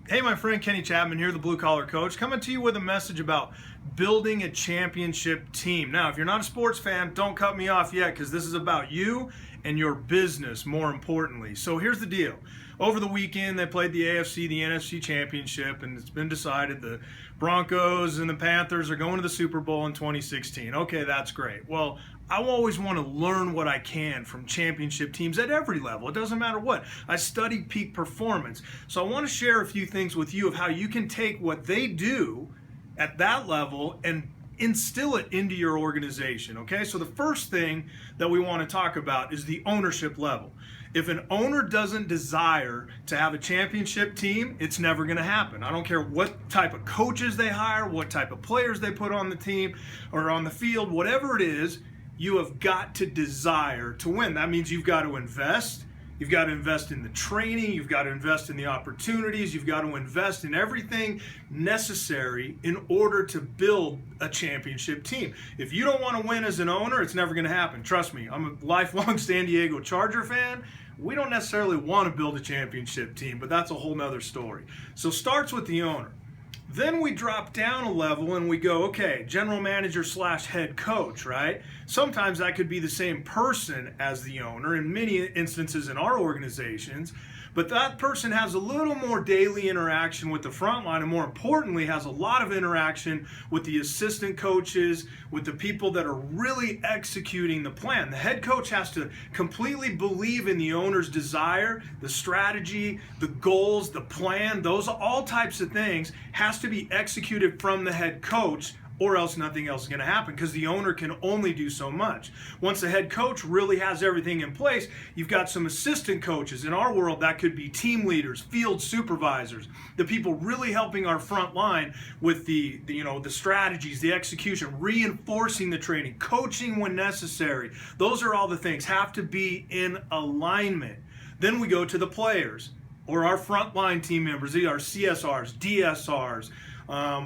Hey, my friend Kenny Chapman here, the Blue Collar Coach, coming to you with a message about building a championship team. Now, if you're not a sports fan, don't cut me off yet because this is about you and your business, more importantly. So here's the deal. Over the weekend, they played the AFC, the NFC Championship, and it's been decided the Broncos and the Panthers are going to the Super Bowl in 2016. Okay, that's great. Well, I always want to learn what I can from championship teams at every level. It doesn't matter what. I study peak performance. So I want to share a few things with you of how you can take what they do at that level and instill it into your organization, okay? So the first thing that we want to talk about is the ownership level. If an owner doesn't desire to have a championship team, it's never going to happen. I don't care what type of coaches they hire, what type of players they put on the team or on the field, whatever it is, you have got to desire to win. That means you've got to invest. You've got to invest in the training. You've got to invest in the opportunities. You've got to invest in everything necessary in order to build a championship team. If you don't want to win as an owner, it's never going to happen. Trust me, I'm a lifelong San Diego Charger fan. We don't necessarily want to build a championship team, but that's a whole nother story. So starts with the owner. Then we drop down a level and we go, okay, general manager / head coach, right? Sometimes that could be the same person as the owner in many instances in our organizations, but that person has a little more daily interaction with the front line and more importantly has a lot of interaction with the assistant coaches, with the people that are really executing the plan. The head coach has to completely believe in the owner's desire, the strategy, the goals, the plan, those all types of things has to be executed from the head coach, or else nothing else is going to happen because the owner can only do so much. Once the head coach really has everything in place, you've got some assistant coaches. In our world, that could be team leaders, field supervisors, the people really helping our front line with the strategies, the execution, reinforcing the training, coaching when necessary. Those are all the things have to be in alignment. Then we go to the players or our frontline team members, these are CSRs, DSRs,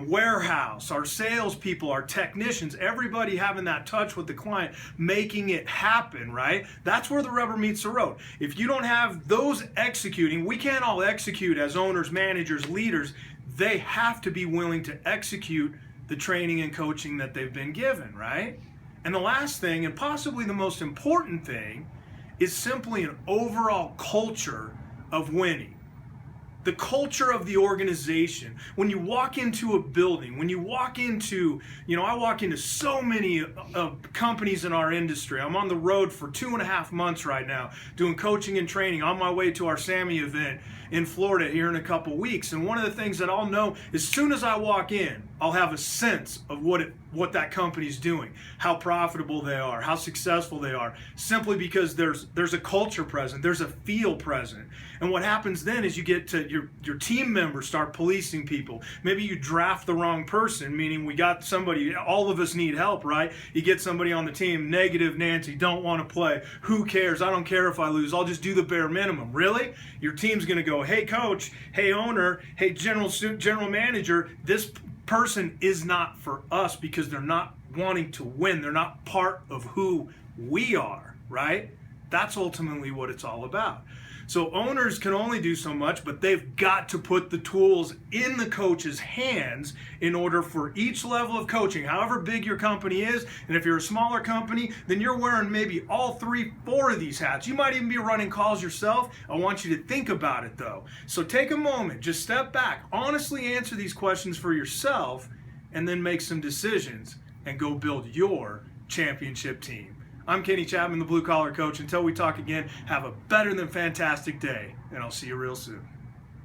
warehouse, our salespeople, our technicians, everybody having that touch with the client, making it happen, right? That's where the rubber meets the road. If you don't have those executing, we can't all execute as owners, managers, leaders. They have to be willing to execute the training and coaching that they've been given, right? And the last thing, and possibly the most important thing, is simply an overall culture of winning. The culture of the organization. When you walk into a building, when you walk into, I walk into so many companies in our industry. I'm on the road for 2.5 months right now doing coaching and training on my way to our SAMI event in Florida here in a couple weeks. And one of the things that I'll know as soon as I walk in, I'll have a sense of what that company's doing, how profitable they are, how successful they are, simply because there's a culture present, there's a feel present. And what happens then is you get to your team members start policing people. Maybe you draft the wrong person, meaning we got somebody, all of us need help, right? You get somebody on the team, negative Nancy, don't want to play, who cares, I don't care if I lose, I'll just do the bare minimum. Really? Your team's going to go, hey coach, hey owner, hey general manager, this person is not for us because they're not wanting to win. They're not part of who we are, right? That's ultimately what it's all about. So owners can only do so much, but they've got to put the tools in the coach's hands in order for each level of coaching, however big your company is, and if you're a smaller company, then you're wearing maybe all 3, 4 of these hats. You might even be running calls yourself. I want you to think about it though. So take a moment, just step back, honestly answer these questions for yourself, and then make some decisions and go build your championship team. I'm Kenny Chapman, the Blue Collar Coach. Until we talk again, have a better than fantastic day, and I'll see you real soon.